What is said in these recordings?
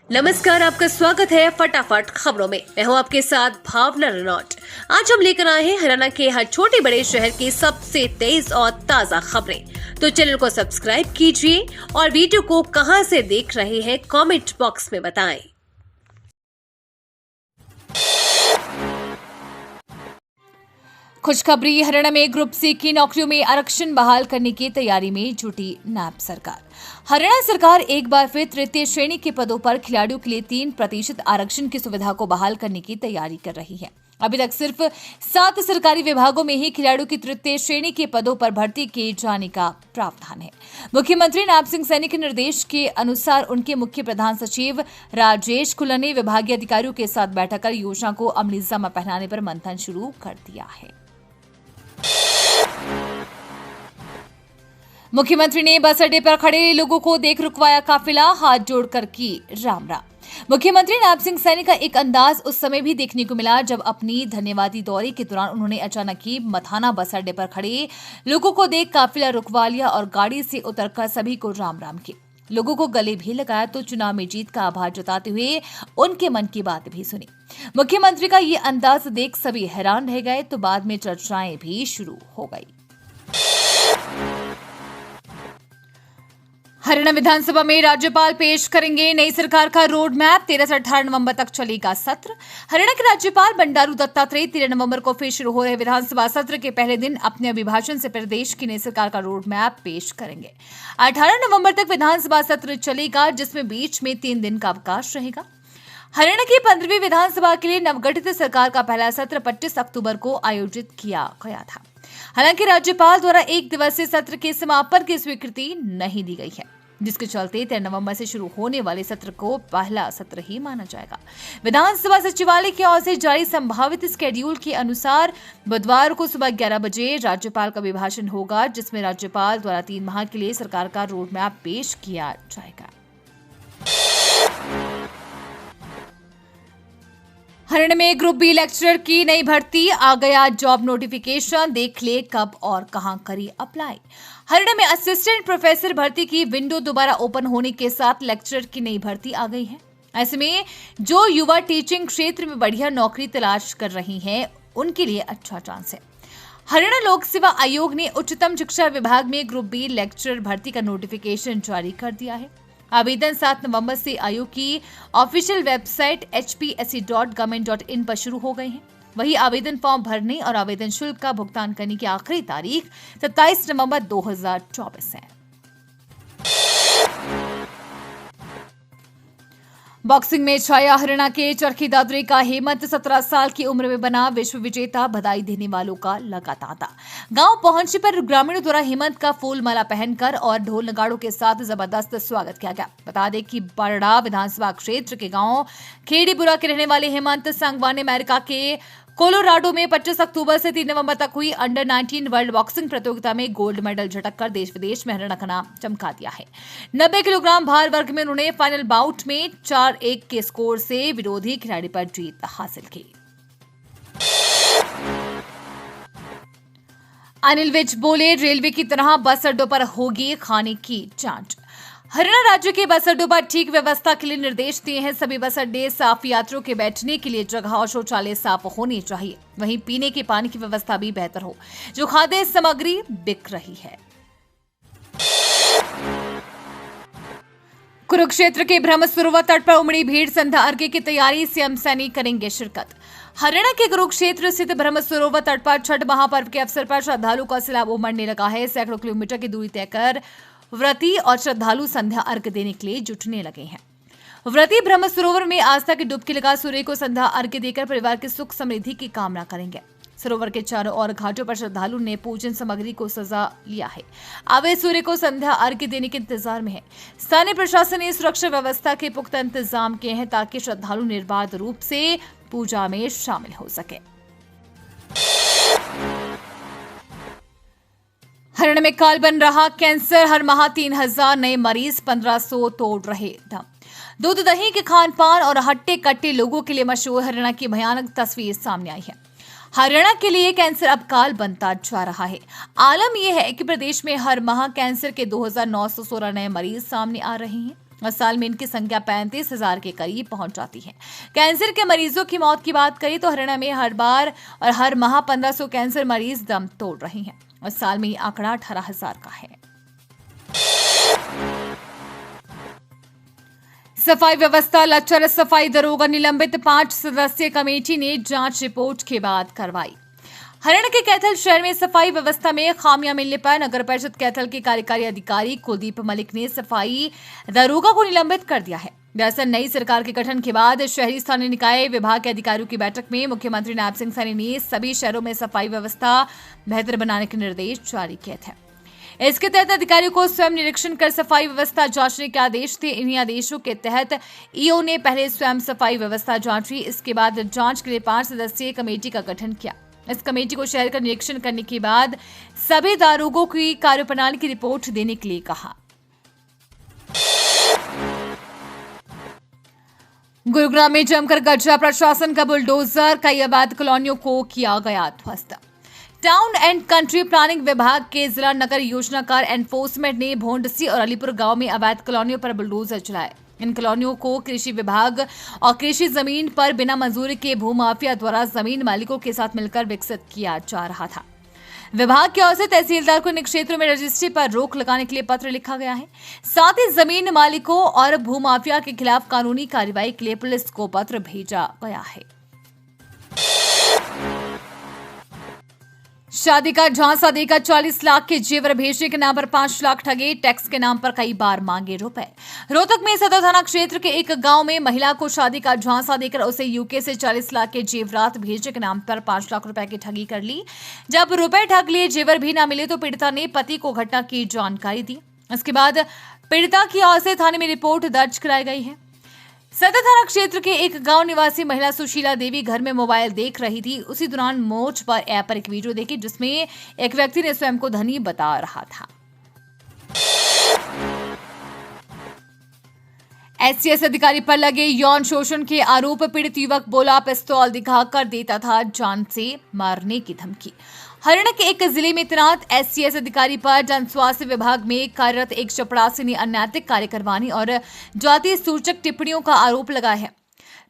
नमस्कार, आपका स्वागत है फटाफट खबरों में। मैं हूं आपके साथ भावना रनौट। आज हम लेकर आए हैं हरियाणा के हर छोटे बड़े शहर की सबसे तेज और ताजा खबरें। तो चैनल को सब्सक्राइब कीजिए और वीडियो को कहां से देख रहे हैं कमेंट बॉक्स में बताएं। खुशखबरी, हरियाणा में ग्रुप सी की नौकरियों में आरक्षण बहाल करने की तैयारी में जुटी नैब सरकार। हरियाणा सरकार एक बार फिर तृतीय श्रेणी के पदों पर खिलाड़ियों के लिए 3% आरक्षण की सुविधा को बहाल करने की तैयारी कर रही है। अभी तक सिर्फ 7 सरकारी विभागों में ही खिलाड़ियों की तृतीय श्रेणी के पदों पर भर्ती किए जाने का प्रावधान है। मुख्यमंत्री नायब सिंह सैनी के निर्देश के अनुसार उनके मुख्य प्रधान सचिव राजेश खुल्लर ने विभागीय अधिकारियों के साथ बैठक कर योजना को अमली जामा पहनाने पर मंथन शुरू कर दिया है। मुख्यमंत्री ने बस अड्डे पर खड़े लोगों को देख रुकवाया काफिला, हाथ जोड़कर की राम राम। मुख्यमंत्री नायब सिंह सैनी का एक अंदाज उस समय भी देखने को मिला जब अपनी धन्यवादी दौरे के दौरान उन्होंने अचानक ही मथाना बस अड्डे पर खड़े लोगों को देख काफिला रुकवा लिया और गाड़ी से उतरकर सभी को राम राम किए। लोगों को गले भी लगाया तो चुनाव में जीत का आभार जताते हुए उनके मन की बात भी सुनी। मुख्यमंत्री का ये अंदाज देख सभी हैरान रह गए तो बाद में चर्चाएं भी शुरू हो गई। हरियाणा विधानसभा में राज्यपाल पेश करेंगे नई सरकार का रोड मैप। 13 से 18 नवंबर तक चलेगा सत्र। हरियाणा के राज्यपाल बंडारू दत्तात्रेय 13 नवंबर को फिर शुरू हो रहे विधानसभा सत्र के पहले दिन अपने अभिभाषण से प्रदेश की नई सरकार का रोड मैप पेश करेंगे। 18 नवंबर तक विधानसभा सत्र चलेगा, जिसमें बीच में 3 दिन का अवकाश रहेगा। हरियाणा की 15वीं विधानसभा के लिए नवगठित सरकार का पहला सत्र 25 अक्टूबर को आयोजित किया गया था। हालांकि राज्यपाल द्वारा एक दिवसीय सत्र के समापन की स्वीकृति नहीं दी गई है, जिसके चलते 13 नवंबर से शुरू होने वाले सत्र को पहला सत्र ही माना जाएगा। विधानसभा सचिवालय की ओर से जारी संभावित शेड्यूल के अनुसार बुधवार को सुबह 11 बजे राज्यपाल का अभिभाषण होगा, जिसमें राज्यपाल द्वारा 3 माह के लिए सरकार का रोड मैप पेश किया जाएगा। हरियाणा में ग्रुप बी लेक्चरर की नई भर्ती, आ गया जॉब नोटिफिकेशन, देख ले कब और कहां करी अप्लाई। हरियाणा में असिस्टेंट प्रोफेसर भर्ती की विंडो दोबारा ओपन होने के साथ लेक्चरर की नई भर्ती आ गई है। ऐसे में जो युवा टीचिंग क्षेत्र में बढ़िया नौकरी तलाश कर रही हैं, उनके लिए अच्छा चांस है। हरियाणा लोक सेवा आयोग ने उच्चतम शिक्षा विभाग में ग्रुप बी लेक्चरर भर्ती का नोटिफिकेशन जारी कर दिया है। आवेदन 7 नवंबर से आयोग की ऑफिशियल वेबसाइट hpse.government.in पर शुरू हो गए हैं। वही आवेदन फॉर्म भरने और आवेदन शुल्क का भुगतान करने की आखिरी तारीख 27 नवंबर 2024 है। बॉक्सिंग में छाया हरियाणा के चरखी दादरी का हेमंत। 17 साल की उम्र में बना विश्व विजेता, बधाई देने वालों का लगा तांता। गांव पहुंचने पर ग्रामीणों द्वारा हेमंत का फूल माला पहनकर और ढोल नगाड़ों के साथ जबरदस्त स्वागत किया गया। बता दें कि बरड़ा विधानसभा क्षेत्र के गांव खेड़ीपुरा के रहने वाले हेमंत सांगवान ने अमेरिका के कोलोराडो में 25 अक्टूबर से 3 नवंबर तक हुई अंडर 19 वर्ल्ड बॉक्सिंग प्रतियोगिता में गोल्ड मेडल झटक कर देश विदेश में हरियाणा का नाम चमका दिया है। 90 किलोग्राम भार वर्ग में उन्होंने फाइनल बाउट में 4-1 के स्कोर से विरोधी खिलाड़ी पर जीत हासिल की। अनिल विज बोले, रेलवे की तरह बस अड्डों पर होगी खाने की जांच। हरियाणा राज्य के बस अड्डों पर ठीक व्यवस्था के लिए निर्देश दिए हैं। सभी बस अड्डे साफ, यात्रियों के बैठने के लिए जगह और शौचालय साफ होनी चाहिए। वहीं पीने के पानी की व्यवस्था भी बेहतर हो। जो खाद्य सामग्री बिक रही है। कुरुक्षेत्र के ब्रह्म सरोवर तट पर उमड़ी भीड़, संध्या अर्घ्य की तैयारी, सीएम सैनी करेंगे शिरकत। हरियाणा के कुरुक्षेत्र स्थित ब्रह्म सरोवर तट पर छठ महापर्व के अवसर पर श्रद्धालुओं का सैलाब उमड़ने लगा है। सैकड़ों किलोमीटर की दूरी तय कर व्रती और श्रद्धालु संध्या अर्घ्य देने के लिए जुटने लगे हैं। व्रती ब्रह्म सरोवर में आस्था की डुबकी लगा सूर्य को संध्या अर्घ्य देकर परिवार की सुख समृद्धि की कामना करेंगे। सरोवर के चारों ओर घाटों पर श्रद्धालु ने पूजन सामग्री को सजा लिया है। आवे सूर्य को संध्या अर्घ्य देने के इंतजार में है। स्थानीय प्रशासन ने सुरक्षा व्यवस्था के पुख्ता इंतजाम किए हैं ताकि श्रद्धालु निर्बाध रूप से पूजा में शामिल हो सके। हरियाणा में काल बन रहा कैंसर, हर माह 3000 नए मरीज, 1500 तोड़ रहे दम। दूध दही के खान पान और हट्टे कट्टे लोगों के लिए मशहूर हरियाणा की भयानक तस्वीर सामने आई है। हरियाणा के लिए कैंसर अब काल बनता जा रहा है। आलम यह है कि प्रदेश में हर माह कैंसर के 2916 नए मरीज सामने आ रहे हैं। और साल में इनकी संख्या 35,000 के करीब पहुंच जाती है। कैंसर के मरीजों की मौत की बात करें तो हरियाणा में हर माह 1500 कैंसर मरीज दम तोड़ रहे हैं और साल में ये आंकड़ा 18,000 का है। सफाई व्यवस्था लचर, सफाई दरोगा निलंबित, 5 सदस्यीय कमेटी ने जांच रिपोर्ट के बाद कार्रवाई। हरियाणा के कैथल शहर में सफाई व्यवस्था में खामियां मिलने पर नगर परिषद कैथल के कार्यकारी अधिकारी कुलदीप मलिक ने सफाई दरोगा को निलंबित कर दिया है। दरअसल नई सरकार के गठन के बाद शहरी स्थानीय निकाय विभाग के अधिकारियों की बैठक में मुख्यमंत्री नायब सिंह सैनी ने सभी शहरों में सफाई व्यवस्था बेहतर बनाने के निर्देश जारी किए थे। इसके तहत अधिकारियों को स्वयं निरीक्षण कर सफाई व्यवस्था जांचने के आदेश थे। इन्हीं आदेशों के तहत ईओ ने पहले स्वयं सफाई व्यवस्था जांची, इसके बाद जांच के लिए 5 सदस्यीय कमेटी का गठन किया। इस कमेटी को शहर का निरीक्षण करने के बाद सभी दारोगों की कार्यप्रणाली की रिपोर्ट देने के लिए कहा। गुरुग्राम में जमकर गरजा, प्रशासन का बुलडोजर, कई अवैध कॉलोनियों को किया गया ध्वस्त। टाउन एंड कंट्री प्लानिंग विभाग के जिला नगर योजनाकार एनफोर्समेंट ने भोंडसी और अलीपुर गांव में अवैध कॉलोनियों पर बुलडोजर चलाए। इन कॉलोनियों को कृषि विभाग और कृषि जमीन पर बिना मंजूरी के भूमाफिया द्वारा जमीन मालिकों के साथ मिलकर विकसित किया जा रहा था। विभाग की ओर से तहसीलदार को इन क्षेत्रों में रजिस्ट्री पर रोक लगाने के लिए पत्र लिखा गया है। साथ ही जमीन मालिकों और भूमाफिया के खिलाफ कानूनी कार्रवाई के लिए पुलिस को पत्र भेजा गया है। शादी का झांसा देकर 40 लाख के जेवर भेजने के नाम पर 5 लाख ठगे, टैक्स के नाम पर कई बार मांगे रुपए। रोहतक में सदर थाना क्षेत्र के एक गांव में महिला को शादी का झांसा देकर उसे यूके से 40 लाख के जेवरात भेजने के नाम पर 5 लाख रुपए की ठगी कर ली। जब रुपए ठग लिए, जेवर भी न मिले तो पीड़िता ने पति को घटना की जानकारी दी। इसके बाद पीड़िता की ओर से थाने में रिपोर्ट दर्ज कराई गई है। सदर थाना क्षेत्र के एक गांव निवासी महिला सुशीला देवी घर में मोबाइल देख रही थी। उसी दौरान मोज पर ऐप पर एक वीडियो देखी जिसमें एक व्यक्ति ने स्वयं को धनी बता रहा था। एससीएस अधिकारी पर लगे यौन शोषण के आरोप, पीड़ित युवक बोला पिस्तौल दिखाकर देता था जान से मारने की धमकी। हरियाणा के एक जिले में तैनात एससीएस अधिकारी पर जन स्वास्थ्य विभाग में कार्यरत एक चपरासी ने अनैतिक कार्य करवाने और जातीय सूचक टिप्पणियों का आरोप लगाया है।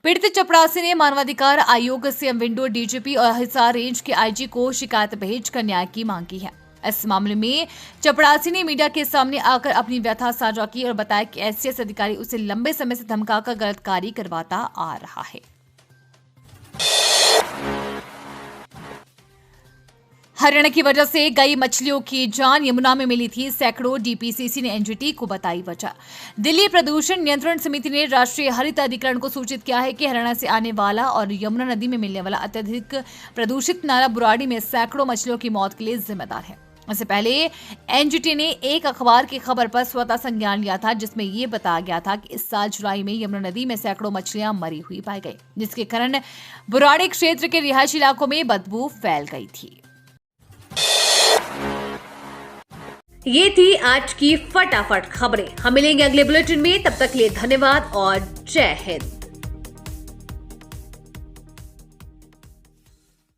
पीड़ित चपरासी ने मानवाधिकार आयोग, सीएम विंडो, डीजीपी और हिसार रेंज के आईजी को शिकायत भेजकर न्याय की मांग की है। इस मामले में चपरासी ने मीडिया के सामने आकर अपनी व्यथा साझा की और बताया कि एससीएस अधिकारी उसे लंबे समय से धमकाकर गलत कार्य करवाता आ रहा है। हरियाणा की वजह से गई मछलियों की जान, यमुना में मिली थी सैकड़ों, डीपीसीसी ने एनजीटी को बताई वजह। दिल्ली प्रदूषण नियंत्रण समिति ने राष्ट्रीय हरित अधिकरण को सूचित किया है कि हरियाणा से आने वाला और यमुना नदी में मिलने वाला अत्यधिक प्रदूषित नाला बुराड़ी में सैकड़ों मछलियों की मौत के लिए जिम्मेदार है। इससे पहले एनजीटी ने एक अखबार की खबर पर स्वतः संज्ञान लिया था जिसमें यह बताया गया था कि इस साल जुलाई में यमुना नदी में सैकड़ों मछलियां मरी हुई पाई गई, जिसके कारण बुराड़ी क्षेत्र के रिहायशी इलाकों में बदबू फैल गई थी। ये थी आज की फटाफट खबरें। हम मिलेंगे अगले बुलेटिन में, तब तक के लिए धन्यवाद और जय हिंद।